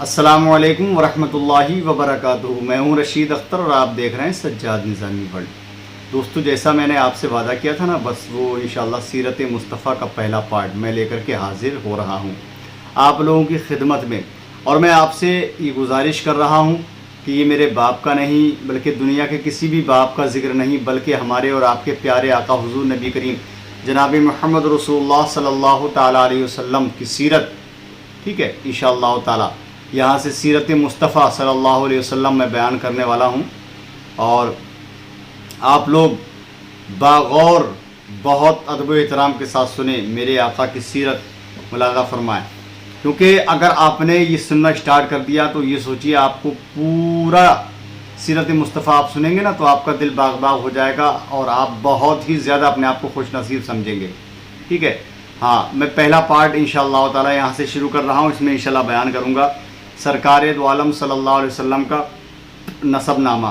السلام علیکم ورحمۃ اللہ وبرکاتہ۔ میں ہوں رشید اختر اور آپ دیکھ رہے ہیں سجاد نظامی ورلڈ۔ دوستو، جیسا میں نے آپ سے وعدہ کیا تھا نا، بس وہ انشاءاللہ سیرت مصطفیٰ کا پہلا پارٹ میں لے کر کے حاضر ہو رہا ہوں آپ لوگوں کی خدمت میں۔ اور میں آپ سے یہ گزارش کر رہا ہوں کہ یہ میرے باپ کا نہیں، بلکہ دنیا کے کسی بھی باپ کا ذکر نہیں، بلکہ ہمارے اور آپ کے پیارے آقا حضور نبی کریم جناب محمد رسول اللہ صلی اللہ تعالیٰ علیہ وسلم کی سیرت، ٹھیک ہے، انشاءاللہ تعالیٰ یہاں سے سیرت مصطفیٰ صلی اللہ علیہ وسلم میں بیان کرنے والا ہوں، اور آپ لوگ باغور بہت ادب و احترام کے ساتھ سنیں، میرے آقا کی سیرت ملاحظہ فرمائیں، کیونکہ اگر آپ نے یہ سننا اسٹارٹ کر دیا تو یہ سوچیے آپ کو پورا سیرت مصطفیٰ آپ سنیں گے نا تو آپ کا دل باغ باغ ہو جائے گا اور آپ بہت ہی زیادہ اپنے آپ کو خوش نصیب سمجھیں گے، ٹھیک ہے۔ ہاں، میں پہلا پارٹ انشاءاللہ تعالی یہاں سے شروع کر رہا ہوں، اس میں انشاءاللہ بیان کروں گا سرکار دو عالم صلی اللہ علیہ وسلم کا نسب نامہ،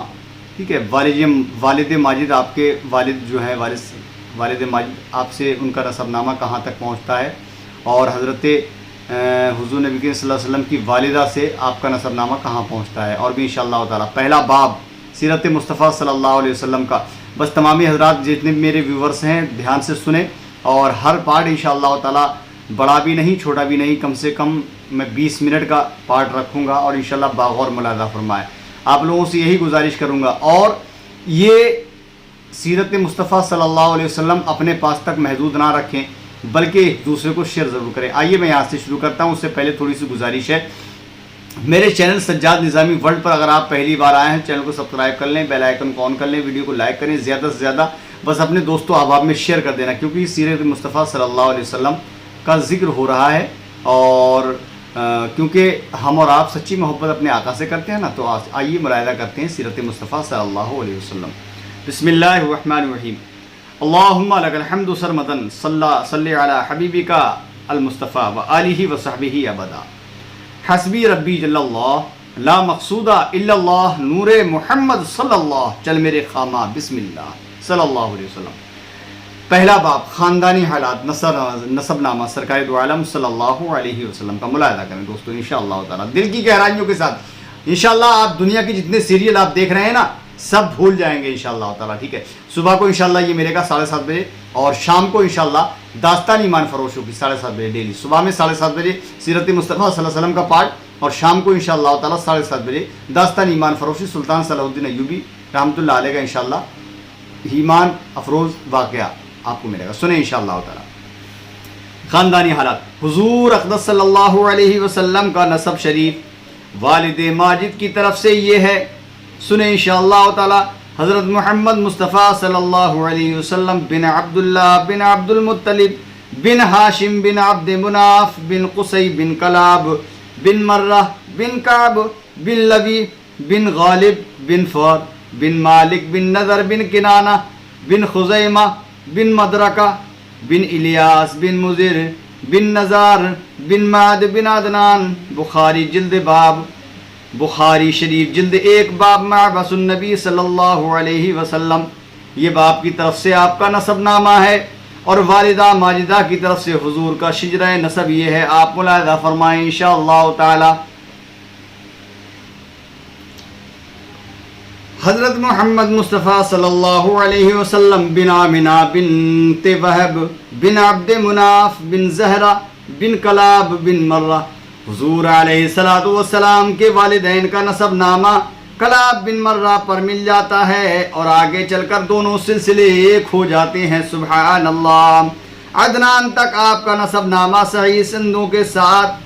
ٹھیک ہے۔ والد ماجد، آپ کے والد جو ہیں، والد ماجد، آپ سے ان کا نسب نامہ کہاں تک پہنچتا ہے، اور حضرت حضور نبی کریم صلی اللہ علیہ وسلم کی والدہ سے آپ کا نسب نامہ کہاں پہنچتا ہے، اور بھی انشاءاللہ تعالی پہلا باب سیرت مصطفیٰ صلی اللہ علیہ وسلم کا۔ بس تمامی حضرات جتنے بھی میرے ویورز ہیں دھیان سے سنیں، اور ہر پارٹ انشاءاللہ تعالی بڑا بھی نہیں چھوٹا بھی نہیں، کم سے کم میں 20 منٹ کا پارٹ رکھوں گا، اور انشاءاللہ باغور ملاحظہ فرمائے۔ آپ لوگوں سے یہی گزارش کروں گا، اور یہ سیرت مصطفیٰ صلی اللہ علیہ وسلم اپنے پاس تک محدود نہ رکھیں، بلکہ دوسرے کو شیئر ضرور کریں۔ آئیے میں یہاں سے شروع کرتا ہوں، اس سے پہلے تھوڑی سی گزارش ہے، میرے چینل سجاد نظامی ورلڈ پر اگر آپ پہلی بار آئے ہیں چینل کو سبسکرائب کر لیں، بیل آئیکن کو آن کر لیں، ویڈیو کو لائک کریں، زیادہ سے زیادہ بس اپنے دوستوں احباب میں شیئر کر دینا، کیونکہ سیرت مصطفیٰ صلی اللہ علیہ وسلم کا ذکر ہو رہا ہے، اور کیونکہ ہم اور آپ سچی محبت اپنے آقا سے کرتے ہیں نا، تو آئیے ملاحظہ کرتے ہیں سیرت مصطفیٰ صلی اللہ علیہ وسلم۔ بسم اللہ الرحمن الرحیم۔ اللہم لک الحمد سرمدن صلی علی حبیبک المصطفیٰ و آلہ و صحبہ ابدا۔ حسبی ربی جل اللہ لا مقصود الا اللہ نور محمد صلی اللہ، چل میرے خامہ بسم اللہ صلی اللہ علیہ وسلم۔ پہلا باب خاندانی حالات، نسب نامہ سرکار دو عالم صلی اللہ علیہ وسلم کا ملاحظہ کریں دوستو انشاءاللہ تعالی دل کی گہرائیوں کے ساتھ۔ انشاءاللہ آپ دنیا کے جتنے سیریل آپ دیکھ رہے ہیں نا سب بھول جائیں گے انشاءاللہ تعالی، ٹھیک ہے۔ صبح کو انشاءاللہ یہ ملے گا 7:30 بجے، اور شام کو انشاءاللہ داستان ایمان فروش ہوگی 7:30 بجے ڈیلی۔ صبح میں 7:30 بجے سیرت مصطفیٰ صلی اللہ علیہ وسلم کا پارٹ، اور شام کو انشاءاللہ تعالی 7:30 بجے داستان ایمان فروشی سلطان صلاح الدین ایوبی رحمۃ اللہ علیہ کا انشاءاللہ ایمان افروز واقعہ آپ کو ملے گا، سنیں انشاءاللہ تعالی۔ خاندانی حالات، حضور اقدس صلی اللہ علیہ وسلم کا نسب شریف والد ماجد کی طرف سے یہ ہے، سنیں انشاءاللہ تعالی۔ حضرت محمد مصطفیٰ صلی اللہ علیہ وسلم بن عبداللہ بن عبد المطلب بن ہاشم بن عبد مناف بن قصی بن کلاب بن مرہ بن کعب بن لبی بن غالب بن فور بن مالک بن نذر بن کنانہ بن خزیمہ بن مدرکہ بن الیاس بن مضر بن نزار بن معد بن عدنان۔ بخاری جلد باب، بخاری شریف جلد 1 باب معبس النبی صلی اللہ علیہ وسلم، یہ باپ کی طرف سے آپ کا نسب نامہ ہے، اور والدہ ماجدہ کی طرف سے حضور کا شجرہ نسب یہ ہے، آپ ملاحظہ فرمائیں انشاءاللہ تعالی۔ حضرت محمد مصطفیٰ صلی اللہ علیہ وسلم بن آمنہ بنت وہب بن عبد مناف بن زہرہ بن کلاب بن مرہ، حضور علیہ السلام کے والدین کا نسب نامہ کلاب بن مرہ پر مل جاتا ہے، اور آگے چل کر دونوں سلسلے ایک ہو جاتے ہیں، سبحان اللہ۔ عدنان تک آپ کا نسب نامہ صحیح سندوں کے ساتھ،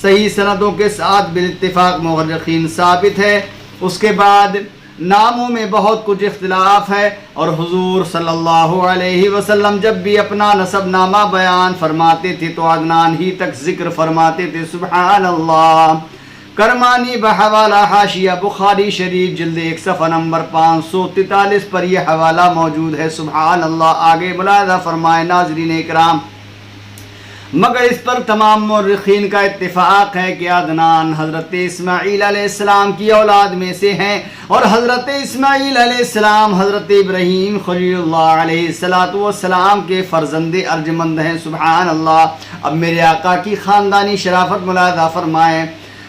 صحیح سندوں کے ساتھ بالاتفاق مورخین ثابت ہے۔ اس کے بعد ناموں میں بہت کچھ اختلاف ہے، اور حضور صلی اللہ علیہ وسلم جب بھی اپنا نسب نامہ بیان فرماتے تھے تو عدنان ہی تک ذکر فرماتے تھے، سبحان اللہ۔ کرمانی بحوالہ حاشیہ بخاری شریف جلد 1 صفحہ نمبر 543 پر یہ حوالہ موجود ہے، سبحان اللہ۔ آگے ملاحظہ فرمائے ناظرین اکرام، مگر اس پر تمام مورخین کا اتفاق ہے کہ عدنان حضرت اسماعیل علیہ السلام کی اولاد میں سے ہیں، اور حضرت اسماعیل علیہ السلام حضرت ابراہیم خلیل اللہ علیہ السلام کے فرزند ارجمند ہیں، سبحان اللہ۔ اب میرے آقا کی خاندانی شرافت ملاحظہ فرمائیں،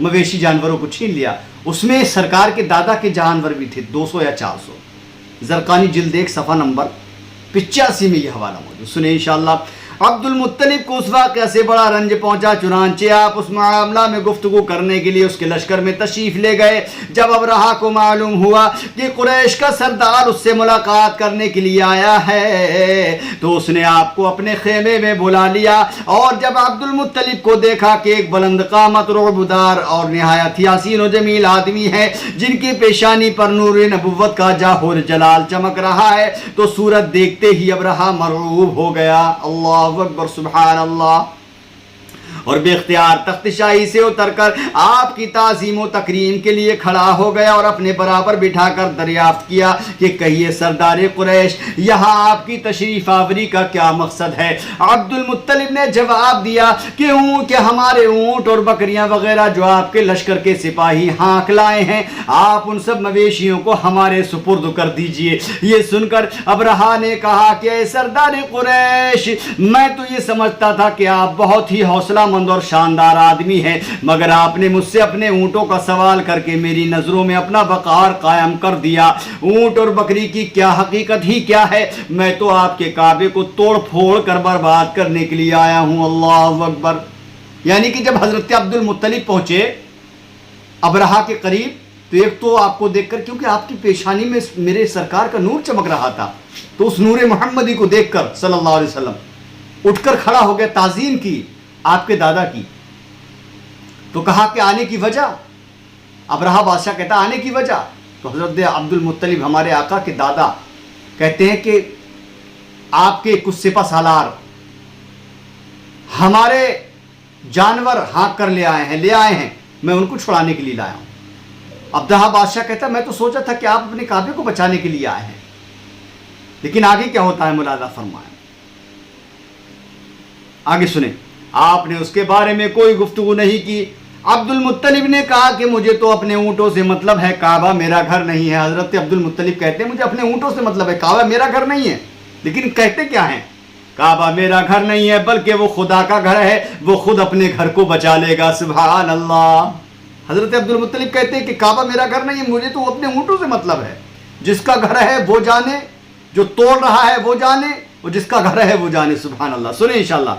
مویشی جانوروں کو چھین لیا. اس میں سرکار کے دادا کے جانور بھی تھے 200 یا 400. زرقانی جلد 1 صفحہ نمبر 85 میں یہ حوالہ موجود. سنیں انشاءاللہ. عبد المطلب کو اس واقعہ سے بڑا رنج پہنچا، چنانچہ آپ اس معاملہ میں گفتگو کرنے کے لیے اس کے لشکر میں تشریف لے گئے. جب ابرہہ کو معلوم ہوا کہ قریش کا سردار اس سے ملاقات کرنے کے لیے آیا ہے تو اس نے آپ کو اپنے خیمے میں بلا لیا، اور جب عبد المطلب کو دیکھا کہ ایک بلند قامت، رعبدار اور نہایت ہی حسین و جمیل آدمی ہے جن کی پیشانی پر نور نبوت کا جاہور جلال چمک رہا ہے، تو صورت دیکھتے ہی ابرہہ مرعوب ہو گیا. اللہ اکبر، سبحان اللہ. اور بے اختیار تخت شاہی سے اتر کر آپ کی تعظیم و تکریم کے لیے کھڑا ہو گیا اور اپنے برابر بٹھا کر دریافت کیا کہ کہیے سردار قریش، یہاں آپ کی تشریف آوری کا کیا مقصد ہے؟ عبد المطلب نے جواب دیا کہ ہمارے اونٹ اور بکریاں وغیرہ جو آپ کے لشکر کے سپاہی ہانک لائے ہیں، آپ ان سب مویشیوں کو ہمارے سپرد کر دیجئے. یہ سن کر ابرہہ نے کہا کہ اے سردار قریش، میں تو یہ سمجھتا تھا کہ آپ بہت ہی حوصلہ مند اور شاندار آدمی ہے، مگر آپ نے مجھ سے اپنے اونٹوں کا سوال کر کے میری نظروں میں اپنا وقار قائم کر دیا. اونٹ اور بکری کی کیا حقیقت ہی کیا ہے؟ میں تو آپ کے کعبے کو توڑ پھوڑ کر برباد کرنے کے لیے آیا ہوں. اللہ اکبر. یعنی کہ جب حضرت عبد المطلب پہنچے ابرہہ کے قریب تو ایک تو آپ کو دیکھ کر، کیونکہ آپ کی پیشانی میں میرے سرکار کا نور چمک رہا تھا، تو اس نور محمدی کو دیکھ کر صلی اللہ علیہ وسلم اٹھ کر کھڑا ہو گیا، تعظیم کی آپ کے دادا کی. تو کہا کہ آنے کی وجہ، ابرہہ بادشاہ کہتا آنے کی وجہ. تو حضرت عبد المطلب ہمارے آقا کے دادا کہتے ہیں کہ آپ کے کچھ سپہ سالار ہمارے جانور ہانک کر لے آئے ہیں، میں ان کو چھڑانے کے لیے لایا ہوں. ابرہہ بادشاہ کہتا میں تو سوچا تھا کہ آپ اپنے کعبے کو بچانے کے لیے آئے ہیں، لیکن آگے کیا ہوتا ہے ملاحظہ فرمائیں. آگے سنیں. آپ نے اس کے بارے میں کوئی گفتگو نہیں کی. عبد المطلب نے کہا کہ مجھے تو اپنے اونٹوں سے مطلب ہے، کعبہ میرا گھر نہیں ہے. حضرت عبد المطلب کہتے ہیں مجھے اپنے اونٹوں سے مطلب ہے، کعبہ میرا گھر نہیں ہے. لیکن کہتے کیا ہیں؟ کعبہ میرا گھر نہیں ہے بلکہ وہ خدا کا گھر ہے، وہ خود اپنے گھر کو بچا لے گا. سبحان اللہ. حضرت عبد المطلب کہتے ہیں کہ کعبہ میرا گھر نہیں ہے، مجھے تو اپنے اونٹوں سے مطلب ہے. جس کا گھر ہے وہ جانے، جو توڑ رہا ہے وہ جانے، اور جس کا گھر ہے وہ جانے. سبحان اللہ. سنیں انشاءاللہ.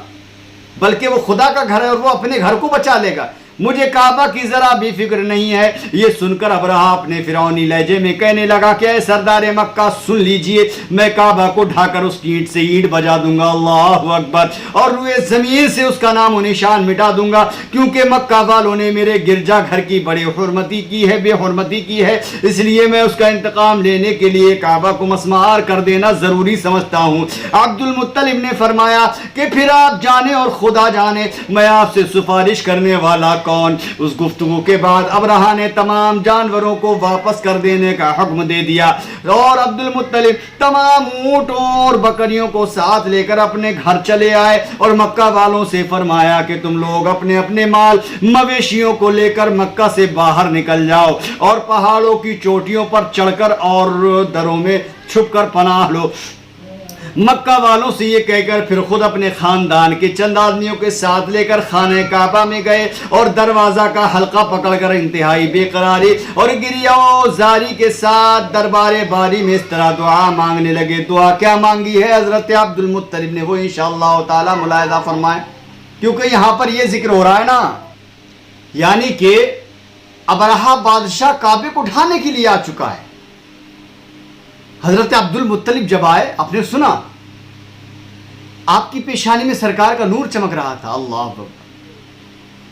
بلکہ وہ خدا کا گھر ہے اور وہ اپنے گھر کو بچا لے گا، مجھے کعبہ کی ذرا بھی فکر نہیں ہے. یہ سن کر ابرہہ اپنے فرعونی لہجے میں کہنے لگا کہ اے سردار مکہ سن لیجئے، میں کعبہ کو ڈھا کر اس کی اینٹ سے اینٹ بجا دوں گا. اللہ اکبر. اور روئے زمین سے اس کا نام و نشان مٹا دوں گا، کیونکہ مکہ والوں نے میرے گرجا گھر کی بڑی حرمتی کی ہے، بے حرمتی کی ہے، اس لیے میں اس کا انتقام لینے کے لیے کعبہ کو مسمار کر دینا ضروری سمجھتا ہوں. عبد المطلب نے فرمایا کہ پھر آپ جانے اور خدا جانے میں آپ سے سفارش کرنے والا کون؟ اس گفتگو کے بعد ابرہہ نے تمام جانوروں کو واپس کر دینے کا حکم دے دیا، اور عبد المطلب تمام اونٹوں اور بکریوں کو ساتھ لے کر اپنے گھر چلے آئے، اور مکہ والوں سے فرمایا کہ تم لوگ اپنے اپنے مال مویشیوں کو لے کر مکہ سے باہر نکل جاؤ، اور پہاڑوں کی چوٹیوں پر چڑھ کر اور دروں میں چھپ کر پناہ لو. مکہ والوں سے یہ کہہ کر پھر خود اپنے خاندان کے چند آدمیوں کے ساتھ لے کر خانہ کعبہ میں گئے، اور دروازہ کا حلقہ پکڑ کر انتہائی بے قراری اور گریہ و زاری کے ساتھ دربار باری میں اس طرح دعا مانگنے لگے. دعا کیا مانگی ہے حضرت عبد المطلب نے؟ وہ انشاءاللہ تعالی ملاحظہ فرمائیں، کیونکہ یہاں پر یہ ذکر ہو رہا ہے نا، یعنی کہ ابرہہ بادشاہ کعبے کو ڈھانے کے لیے آ چکا ہے. حضرت عبد المطلب جب آئے، آپ نے سنا آپ کی پیشانی میں سرکار کا نور چمک رہا تھا. اللہ اکبر.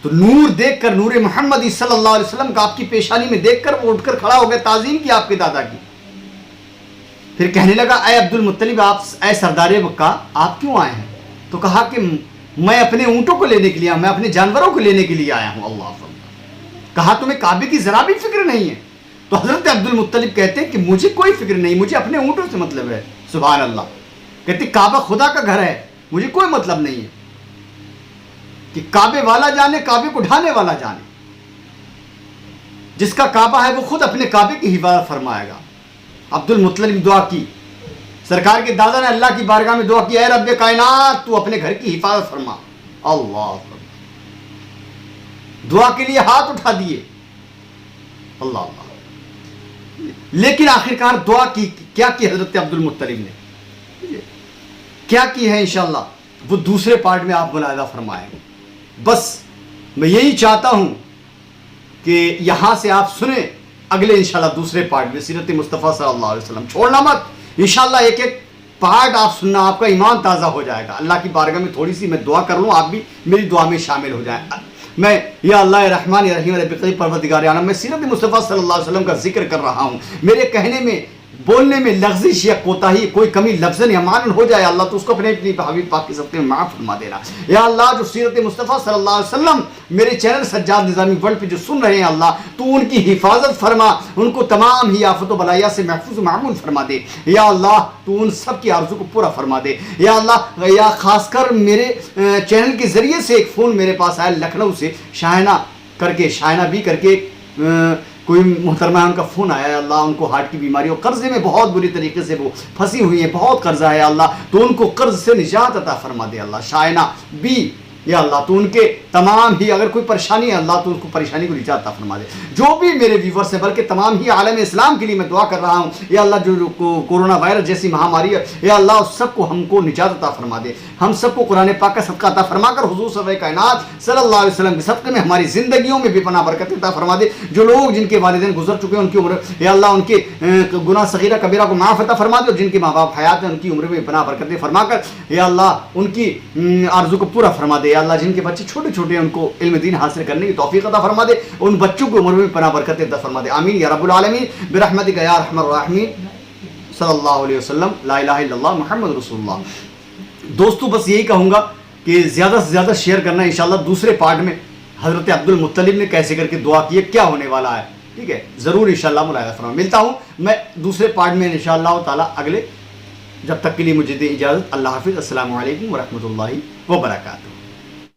تو نور دیکھ کر، نور محمدی صلی اللہ علیہ وسلم کا آپ کی پیشانی میں دیکھ کر وہ اٹھ کر کھڑا ہو گیا، تعظیم کی آپ کے دادا کی. پھر کہنے لگا اے عبد المطلب، اے سردار مکہ، آپ کیوں آئے ہیں؟ تو کہا کہ میں اپنے اونٹوں کو لینے کے لیے، میں اپنے جانوروں کو لینے کے لیے آیا ہوں. اللہ اکبر. کہا تمہیں کعبے کی ذرا بھی فکر نہیں ہے؟ تو حضرت عبد المطلب کہتے ہیں کہ مجھے کوئی فکر نہیں، مجھے اپنے اونٹوں سے مطلب ہے. سبحان اللہ. کہتے کعبہ خدا کا گھر ہے، مجھے کوئی مطلب نہیں ہے. کہ کعبے والا جانے، کعبے کو ڈھانے والا جانے. جس کا کعبہ ہے وہ خود اپنے کعبے کی حفاظت فرمائے گا. عبد المطلب دعا کی، سرکار کے دادا نے اللہ کی بارگاہ میں دعا کی، اے رب کائنات تو اپنے گھر کی حفاظت فرما. اللہ. دعا کے لیے ہاتھ اٹھا دیے، اللہ اللہ، لیکن آخرکار دعا کی کیا کی حضرت عبد المطلب نے، کیا کی ہے انشاءاللہ وہ دوسرے پارٹ میں آپ ملاحظہ فرمائیں۔ بس میں یہی چاہتا ہوں کہ یہاں سے آپ سنیں اگلے انشاءاللہ دوسرے پارٹ میں سیرت مصطفیٰ صلی اللہ علیہ وسلم، چھوڑنا مت، انشاءاللہ ایک ایک پارٹ آپ سننا، آپ کا ایمان تازہ ہو جائے گا۔ اللہ کی بارگاہ میں تھوڑی سی میں دعا کر لوں، آپ بھی میری دعا میں شامل ہو جائیں۔ میں یا اللہ رحمان رحیم رب قریب پروردگار عالم، میں سیرت مصطفیٰ صلی اللہ علیہ وسلم کا ذکر کر رہا ہوں، میرے کہنے میں بولنے میں لغزش یا کوتاہی کوئی کمی لفظاً یا معنن ہو جائے اللہ تو اس کو اپنے حبیب پاک کی صدقے میں معاف فرما دینا۔ یا اللہ جو سیرت مصطفیٰ صلی اللہ علیہ وسلم میرے چینل سجاد نظامی ورلڈ پہ جو سن رہے ہیں اللہ تو ان کی حفاظت فرما، ان کو تمام ہی آفت و بلائیہ سے محفوظ و معمون فرما دے۔ یا اللہ تو ان سب کی آرزو کو پورا فرما دے۔ یا اللہ یا خاص کر میرے چینل کے ذریعے سے ایک فون میرے پاس آیا لکھنؤ سے، شاہنہ بھی کر کے کوئی محترمہ ان کا فون آیا ہے، اللہ ان کو ہارٹ کی بیماری اور قرضے میں بہت بری طریقے سے وہ پھنسی ہوئی ہیں، بہت قرضہ ہے اللہ تو ان کو قرض سے نجات عطا فرما دے۔ اللہ شاہنہ بھی یا اللہ تو ان کے تمام ہی اگر کوئی پریشانی ہے اللہ تو ان کو پریشانی کو نجات عطا فرما دے۔ جو بھی میرے ویورز ہیں بلکہ تمام ہی عالم اسلام کے لیے میں دعا کر رہا ہوں یا اللہ جو کورونا وائرس جیسی مہاماری ہے یا اللہ اس سب کو ہم کو نجات عطا فرما دے، ہم سب کو قرآن پاک کا صدقہ عطا فرما کر حضور صلی کائنات صلی اللہ علیہ وسلم کے صدقے میں ہماری زندگیوں میں بے پناہ برکت عطا فرما دے۔ جو لوگ جن کے والدین گزر چکے ہیں ان کی عمر یا اللہ ان کے گناہ صغیرہ کبیرہ کو معاف عطا فرما دے، اور جن کے ماں باپ حیات ہیں ان کی عمر میں بے پناہ برکتیں فرما کر یا اللہ ان کی آرزو کو پورا فرما دے۔ یا اللہ جن کے بچے چھوٹے چھوٹے ہیں ان کو علم دین حاصل کرنے کی توفیق عطا فرما دے، ان بچوں کو عمر میں پناہ برکت عطا فرما دے، آمین یا رب العالمین برحمتک یا ارحم الراحمین صلی اللہ علیہ وسلم، لا الہ الا اللہ محمد رسول اللہ۔ دوستو بس یہی کہوں گا کہ زیادہ سے زیادہ شیئر کرنا انشاءاللہ دوسرے پارٹ میں حضرت عبد المطلب نے کیسے کر کے دعا کی ہے، کیا ہونے والا ہے، ٹھیک ہے، ضرور انشاءاللہ ملاحظہ فرما۔ ملتا ہوں میں دوسرے پارٹ میں انشاءاللہ تعالی اگلے، جب تک کے لیے مجھے دے اجازت، اللہ حافظ، السلام علیکم ورحمۃ اللہ وبرکاتہ۔